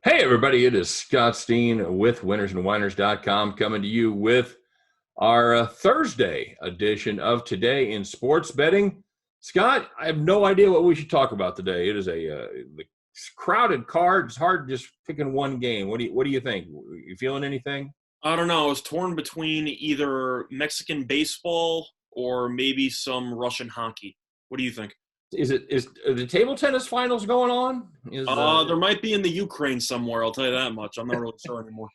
Hey, everybody, it is Scott Steen with winnersandwhiners.com coming to you with our Thursday edition of Today in Sports Betting. Scott, I have no idea what we should talk about today. It is a crowded card. It's hard just picking one game. What do you think? You feeling anything? I don't know. I was torn between either Mexican baseball or maybe some Russian hockey. What do you think? Is the table tennis finals going on? There might be in the Ukraine somewhere. I'll tell you that much. I'm not really sure anymore.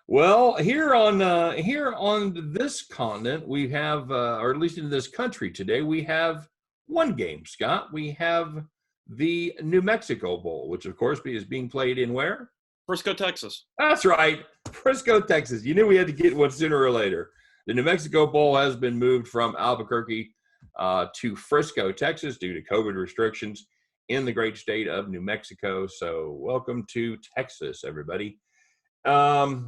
Well, here on this continent, we have, or at least in this country today, we have one game, Scott. We have the New Mexico Bowl, which of course is being played in where? Frisco, Texas. That's right, Frisco, Texas. You knew we had to get one sooner or later. The New Mexico Bowl has been moved from Albuquerque to Frisco, Texas, due to COVID restrictions in the great state of New Mexico. So, welcome to Texas, everybody. The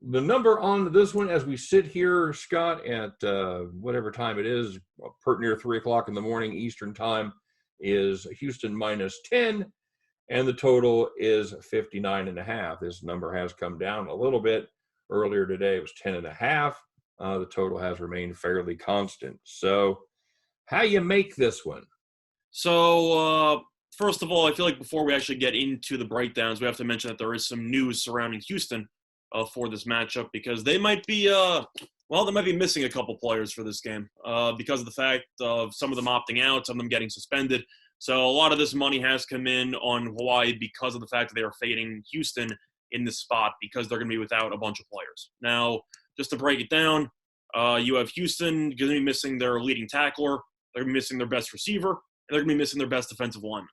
number on this one, as we sit here, Scott, at whatever time it is, near 3 o'clock in the morning Eastern time, is Houston -10, and the total is 59.5. This number has come down a little bit. Earlier today, it was 10.5. The total has remained fairly constant. So, how you make this one? So, first of all, I feel like before we actually get into the breakdowns, we have to mention that there is some news surrounding Houston for this matchup because they might be, they might be missing a couple players for this game because of the fact of some of them opting out, some of them getting suspended. So a lot of this money has come in on Hawaii because of the fact that they are fading Houston in this spot because they're going to be without a bunch of players. Now, just to break it down, you have Houston going to be missing their leading tackler, they're going to be missing their best receiver, and they're going to be missing their best defensive lineman.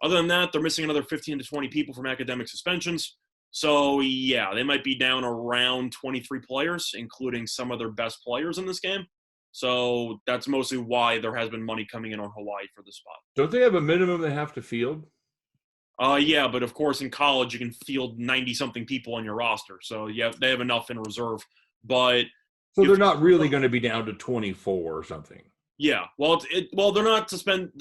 Other than that, they're missing another 15 to 20 people from academic suspensions. So, yeah, they might be down around 23 players, including some of their best players in this game. So that's mostly why there has been money coming in on Hawaii for this spot. Don't they have a minimum they have to field? Yeah, but of course in college you can field 90-something people on your roster. So, yeah, they have enough in reserve. But so they're not really going to be down to 24 or something. Yeah, they're not suspended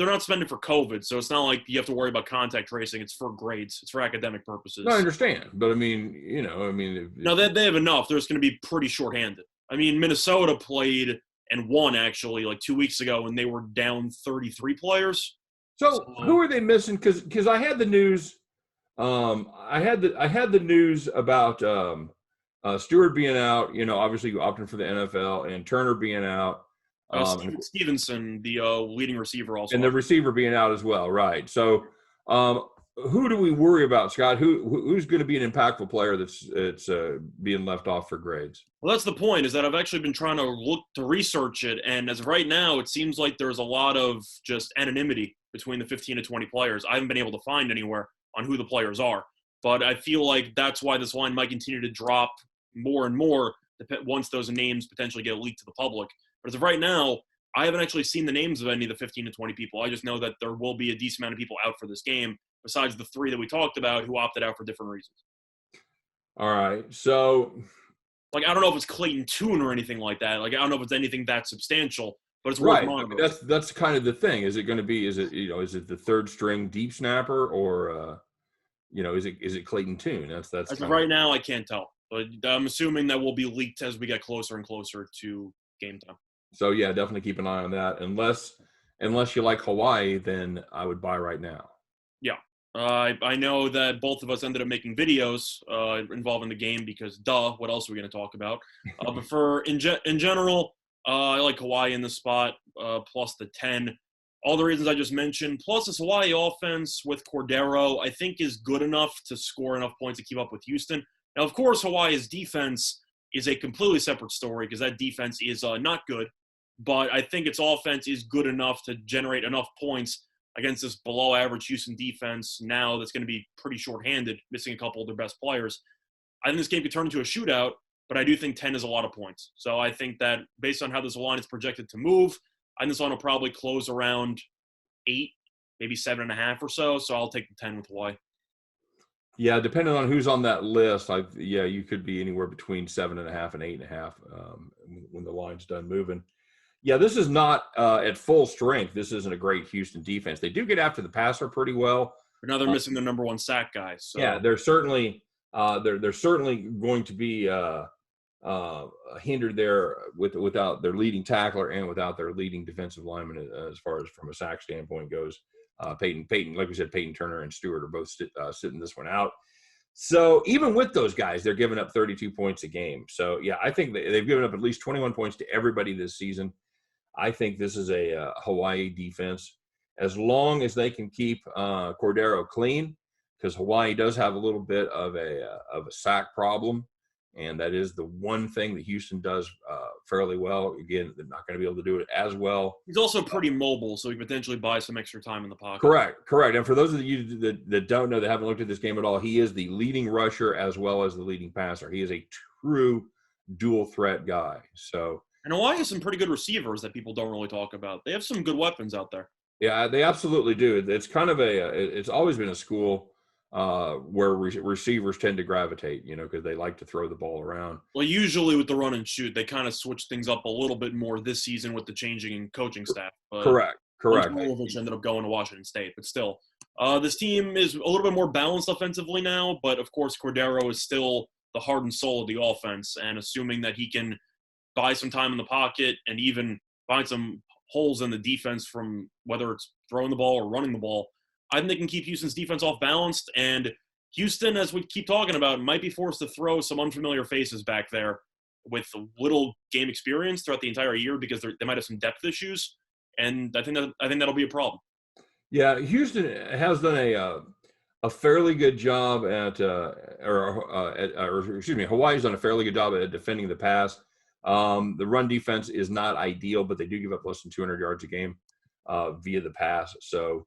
for COVID, so it's not like you have to worry about contact tracing. It's for grades. It's for academic purposes. No, I understand, but I mean, no, they have enough. They're just going to be pretty shorthanded. I mean, Minnesota played and won actually like 2 weeks ago, and they were down 33 players. So who are they missing? Because I had the news. I had the news about Stewart being out. Obviously opting for the NFL, and Turner being out. Stevenson, the leading receiver, also, and the receiver being out as well, right? So, who do we worry about, Scott? Who's going to be an impactful player that's being left off for grades? Well, that's the point. Is that I've actually been trying to look to research it, and as of right now, it seems like there's a lot of just anonymity between the 15 to 20 players. I haven't been able to find anywhere on who the players are, but I feel like that's why this line might continue to drop more and more once those names potentially get leaked to the public. But as of right now, I haven't actually seen the names of any of the 15 to 20 people. I just know that there will be a decent amount of people out for this game, besides the three that we talked about who opted out for different reasons. All right. So, I don't know if it's Clayton Tune or anything like that. I don't know if it's anything that substantial, but it's right. worth monitoring. That's kind of the thing. Is it going to be? Is it the third string deep snapper, or is it Clayton Tune? That's as of right now, I can't tell, but I'm assuming that will be leaked as we get closer and closer to game time. So, yeah, definitely keep an eye on that. Unless you like Hawaii, then I would buy right now. Yeah. I know that both of us ended up making videos involving the game because, what else are we going to talk about? But in general, I like Hawaii in this spot, plus the 10. All the reasons I just mentioned, plus this Hawaii offense with Cordero, I think is good enough to score enough points to keep up with Houston. Now, of course, Hawaii's defense is a completely separate story because that defense is not good. But I think its offense is good enough to generate enough points against this below-average Houston defense now that's going to be pretty shorthanded, missing a couple of their best players. I think this game could turn into a shootout, but I do think 10 is a lot of points. So I think that based on how this line is projected to move, I think this line will probably close around 8, maybe 7.5 or so. So I'll take the 10 with Hawaii. Yeah, depending on who's on that list, you could be anywhere between 7.5 and 8.5 when the line's done moving. Yeah, this is not at full strength. This isn't a great Houston defense. They do get after the passer pretty well, But now they're missing their number one sack guy. So yeah, they're certainly going to be hindered there without their leading tackler and without their leading defensive lineman as far as from a sack standpoint goes. Peyton, like we said, Peyton Turner and Stewart are both sitting this one out. So even with those guys, they're giving up 32 points a game. So yeah, I think they've given up at least 21 points to everybody this season. I think this is a Hawaii defense. As long as they can keep Cordero clean, because Hawaii does have a little bit of a sack problem, and that is the one thing that Houston does fairly well. Again, they're not going to be able to do it as well. He's also pretty mobile, so he can potentially buy some extra time in the pocket. Correct. And for those of you that don't know, that haven't looked at this game at all, he is the leading rusher as well as the leading passer. He is a true dual threat guy. So, and Hawaii has some pretty good receivers that people don't really talk about. They have some good weapons out there. Yeah, they absolutely do. It's kind of it's always been a school where receivers tend to gravitate, because they like to throw the ball around. Well, usually with the run and shoot, they kind of switch things up a little bit more this season with the changing in coaching staff. But Correct. Milovich ended up going to Washington State, but still, this team is a little bit more balanced offensively now. But of course, Cordero is still the heart and soul of the offense, and assuming that he can buy some time in the pocket and even find some holes in the defense from whether it's throwing the ball or running the ball, I think they can keep Houston's defense off balanced. And Houston, as we keep talking about, might be forced to throw some unfamiliar faces back there with little game experience throughout the entire year because they might have some depth issues. And I think that'll be a problem. Yeah, Houston has done a fairly good job Hawaii's done a fairly good job at defending the pass. The run defense is not ideal, but they do give up less than 200 yards a game via the pass. So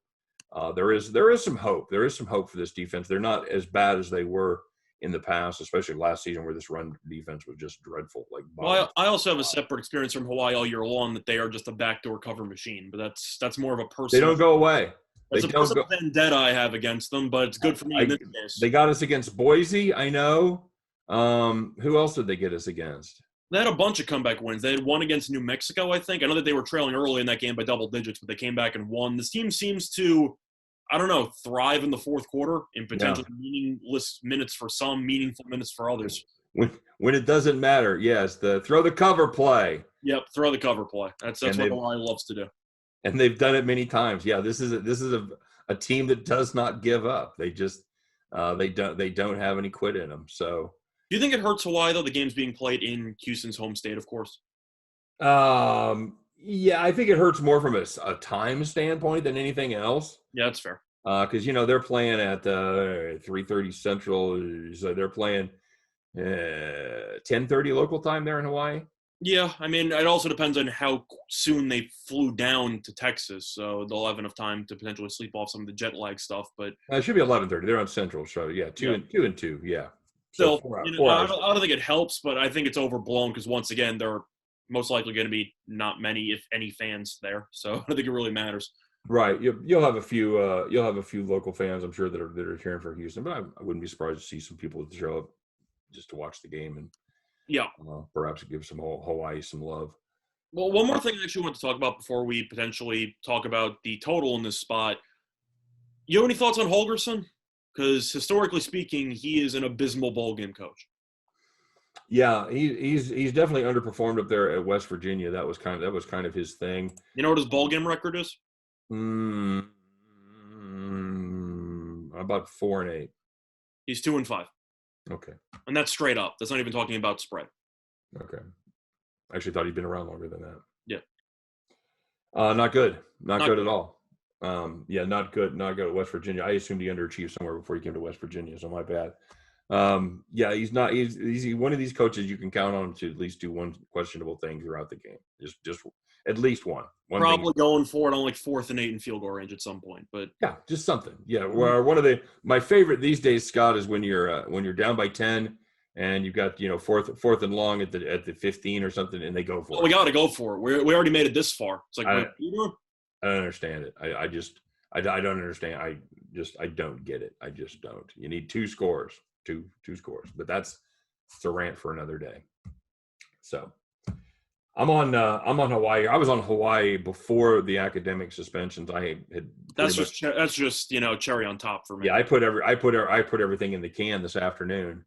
there is some hope. There is some hope for this defense. They're not as bad as they were in the past, especially last season where this run defense was just dreadful. Well, I also have a separate experience from Hawaii all year long that they are just a backdoor cover machine, but that's more of a personal. They don't go away. That's a personal vendetta I have against them, but it's good for me in this case. They got us against Boise, I know. Who else did they get us against? They had a bunch of comeback wins. They had one against New Mexico, I think. I know that they were trailing early in that game by double digits, but they came back and won. This team seems to, thrive in the fourth quarter in potentially meaningless minutes for some, meaningful minutes for others. When it doesn't matter, yes, throw the cover play. Yep, throw the cover play. That's what Hawaii loves to do. And they've done it many times. Yeah, this is a team that does not give up. They just they don't have any quit in them. So. Do you think it hurts Hawaii, though, the game's being played in Houston's home state, of course? Yeah, I think it hurts more from a time standpoint than anything else. Yeah, that's fair. Because, they're playing at 3:30 Central. So they're playing 10:30 local time there in Hawaii. Yeah, it also depends on how soon they flew down to Texas. So they'll have enough time to potentially sleep off some of the jet lag stuff. But it should be 11:30. They're on Central. So, yeah, 2 and 2, yeah. Still, I don't think it helps, but I think it's overblown because once again, there are most likely going to be not many, if any, fans there. So I don't think it really matters. Right. You'll have a few. You'll have a few local fans, I'm sure, that are cheering for Houston. But I wouldn't be surprised to see some people show up just to watch the game and perhaps give some Hawaii some love. Well, one more thing I actually want to talk about before we potentially talk about the total in this spot. You have any thoughts on Holgorsen? Because historically speaking, he is an abysmal bowl game coach. Yeah, he's definitely underperformed up there at West Virginia. That was kind of his thing. You know what his bowl game record is? About 4-8. He's 2-5. Okay. And that's straight up. That's not even talking about spread. Okay. I actually thought he'd been around longer than that. Yeah. Not good. Not good at all. Not good. Not good at West Virginia. I assumed he underachieved somewhere before he came to West Virginia, so my bad. He's not. He's one of these coaches you can count on to at least do one questionable thing throughout the game. Just at least one. Probably going for it on like 4th and 8 in field goal range at some point, but yeah, just something. Yeah, where my favorite these days, Scott, is when you're down by 10 and you've got fourth and long at the 15 or something, and they go for it. We got to go for it. We already made it this far. It's like I don't understand it. I don't understand. I don't get it. I just don't. You need two scores, two scores. But that's a rant for another day. So, I'm on Hawaii. I was on Hawaii before the academic suspensions. I had pretty much That's just cherry on top for me. yeah. I put everything in the can this afternoon.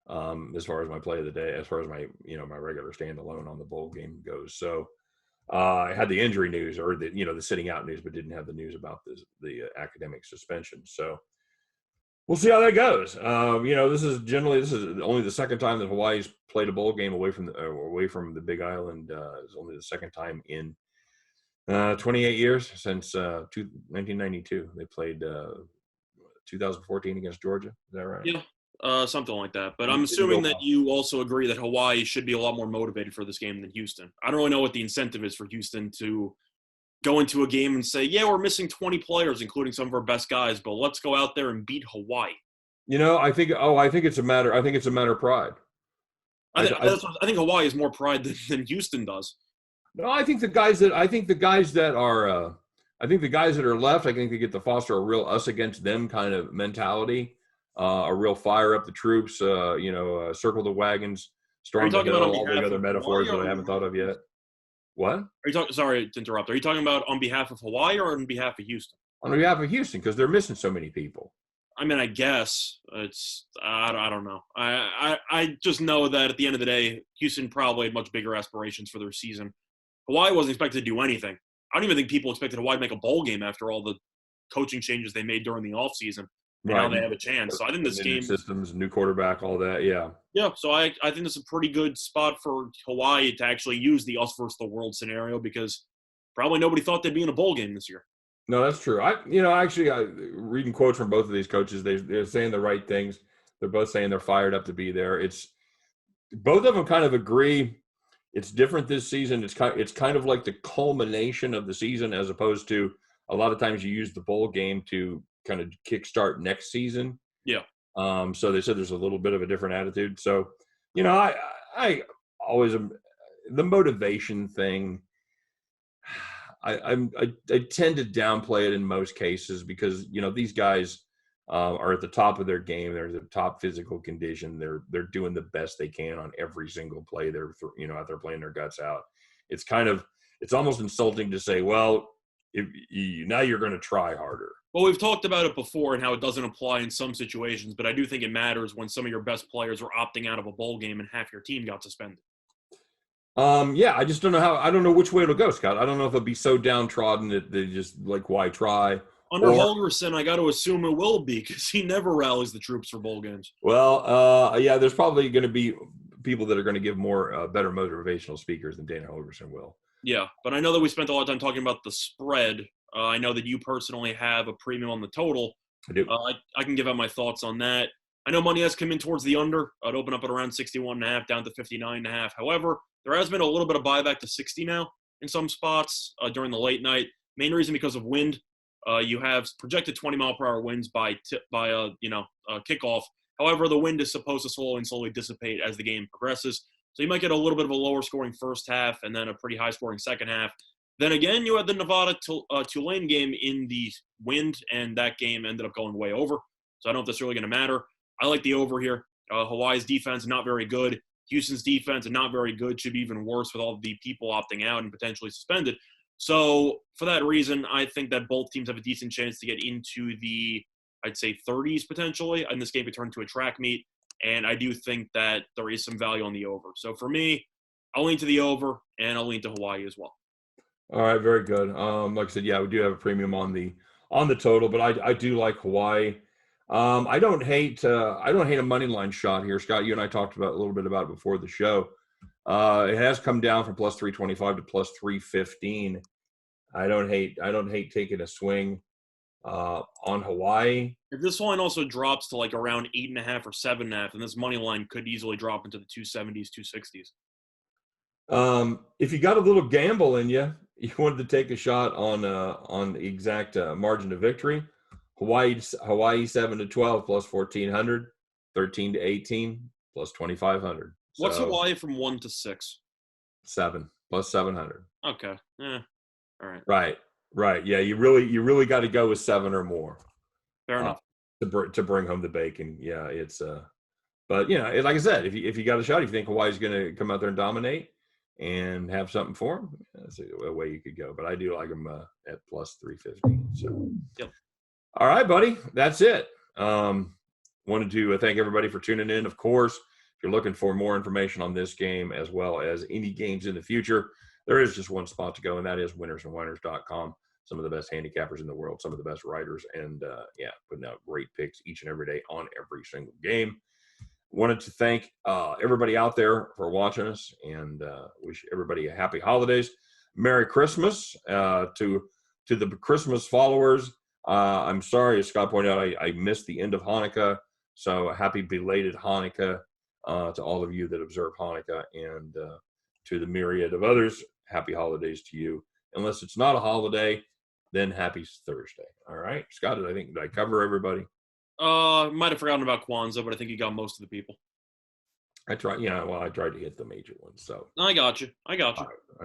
As far as my play of the day, as far as my my regular standalone on the bowl game goes. So I had the injury news or the sitting out news, but didn't have the news about the academic suspension. So we'll see how that goes. This is only the second time that Hawaii's played a bowl game away from the Big Island. It's only the second time in 28 years since 1992. They played 2014 against Georgia. Is that right? Yeah, something like that. But I'm assuming that you also agree that Hawaii should be a lot more motivated for this game than Houston. I don't really know what the incentive is for Houston to go into a game and say, yeah, we're missing 20 players, including some of our best guys, but let's go out there and beat Hawaii. I think it's a matter of pride. I think Hawaii has more pride than Houston does. No, I think the guys that are left, I think they get to foster a real us against them kind of mentality, a real fire up the troops, circle the wagons, storm the hill, all the other metaphors that I haven't thought of yet. What? Are you talking? Sorry to interrupt. Are you talking about on behalf of Hawaii or on behalf of Houston? On behalf of Houston, because they're missing so many people. I mean, I guess I don't know. I just know that at the end of the day, Houston probably had much bigger aspirations for their season. Hawaii wasn't expected to do anything. I don't even think people expected Hawaii to make a bowl game after all the coaching changes they made during the offseason. Right. Now they have a chance. So I think this game systems, new quarterback, all that, yeah. Yeah, so I think this is a pretty good spot for Hawaii to actually use the us versus the world scenario because probably nobody thought they'd be in a bowl game this year. No, that's true. Reading quotes from both of these coaches, they're saying the right things. They're both saying they're fired up to be there. It's both of them kind of agree. It's different this season. It's kind of like the culmination of the season, as opposed to a lot of times you use the bowl game to kind of kickstart next season. Yeah. So they said there's a little bit of a different attitude. So, I always the motivation thing. I tend to downplay it in most cases because these guys are at the top of their game. They're the top physical condition. They're doing the best they can on every single play. They're out there playing their guts out. It's almost insulting to say, well, now you're going to try harder. Well, we've talked about it before and how it doesn't apply in some situations, but I do think it matters when some of your best players are opting out of a bowl game and half your team got suspended. I just don't know I don't know which way it'll go, Scott. I don't know if it'll be so downtrodden that they just why try. Under Holgorsen, I got to assume it will be because he never rallies the troops for bowl games. Well, there's probably going to be people that are going to give more better motivational speakers than Dana Holgorsen will. Yeah, but I know that we spent a lot of time talking about the spread. I know that you personally have a premium on the total. I do. I can give out my thoughts on that. I know money has come in towards the under. I'd open up at around 61.5 down to 59.5. However, there has been a little bit of buyback to 60 now in some spots during the late night. Main reason because of wind. You have projected 20-mile-per-hour winds by kickoff. However, the wind is supposed to slowly dissipate as the game progresses. So you might get a little bit of a lower-scoring first half and then a pretty high-scoring second half. Then again, you had the Nevada-Tulane game in the wind, and that game ended up going way over. So I don't know if that's really going to matter. I like the over here. Hawaii's defense, not very good. Houston's defense, not very good. Should be even worse with all the people opting out and potentially suspended. So for that reason, I think that both teams have a decent chance to get into the, I'd say, 30s potentially. And this game could turn into a track meet. And I do think that there is some value on the over. So for me, I'll lean to the over, and I'll lean to Hawaii as well. All right, very good. Like I said, we do have a premium on the total, but I do like Hawaii. I don't hate a money line shot here, Scott. You and I talked about a little bit about it before the show. It has come down from plus 325 to plus 315. I don't hate taking a swing on Hawaii. If this line also drops to like around 8.5 or 7.5, then this money line could easily drop into the 270s, 260s. If you got a little gamble in you wanted to take a shot on the exact margin of victory. Hawaii 7-12 plus 1,400, 13-18 plus 2,500. What's Hawaii from 1 to 6? 7 plus 700. Okay. All right. Right. Yeah, you really got to go with 7 or more. Fair enough. To bring home the bacon. Yeah, it's but like I said, if you got a shot, if you think Hawaii's going to come out there and dominate, and have something for them, that's a way you could go. But I do like them at plus 350. So, Yep. All right, buddy, that's it. Wanted to thank everybody for tuning in. Of course, if you're looking for more information on this game as well as any games in the future, there is just one spot to go, and that is winnersandwhiners.com. Some of the best handicappers in the world, some of the best writers, and putting out great picks each and every day on every single game. Wanted to thank everybody out there for watching us, and wish everybody a happy holidays, Merry Christmas to the Christmas followers. I'm sorry, as Scott pointed out, I missed the end of Hanukkah, so happy belated Hanukkah to all of you that observe Hanukkah, and to the myriad of others, happy holidays to you. Unless it's not a holiday, then happy Thursday. All right, Scott, did I cover everybody? Might have forgotten about Kwanzaa, but I think you got most of the people. I tried to hit the major ones. So I got you. I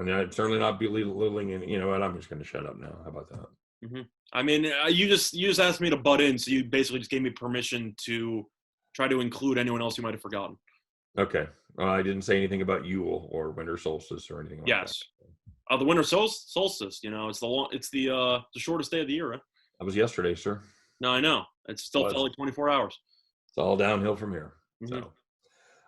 mean, I'm certainly not belittling, and you know what? I'm just going to shut up now. How about that? Mm-hmm. I mean, you just asked me to butt in, so you basically just gave me permission to try to include anyone else you might have forgotten. Okay. I didn't say anything about Yule or winter solstice or anything like that. The winter solstice. You know, it's the shortest day of the year, right? That was yesterday, sir. No, I know. It's still felt like 24 hours. It's all downhill from here. Mm-hmm. So,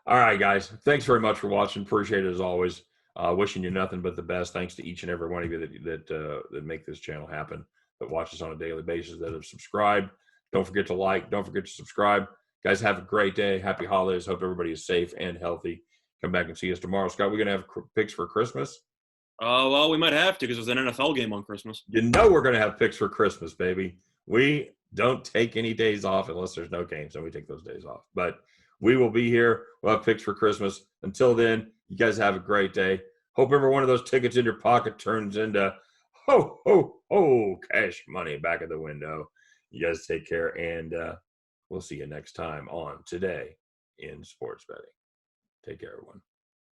all right, guys. Thanks very much for watching. Appreciate it as always. Wishing you nothing but the best. Thanks to each and every one of you that make this channel happen, that watch us on a daily basis, that have subscribed. Don't forget to like. Don't forget to subscribe. Guys, have a great day. Happy holidays. Hope everybody is safe and healthy. Come back and see us tomorrow. Scott, we're going to have picks for Christmas? Well, we might have to because there's an NFL game on Christmas. You know we're going to have picks for Christmas, baby. We don't take any days off unless there's no games, and we take those days off. But we will be here. We'll have picks for Christmas. Until then, you guys have a great day. Hope every one of those tickets in your pocket turns into ho, ho, ho, cash money back at the window. You guys take care, and we'll see you next time on Today in Sports Betting. Take care, everyone.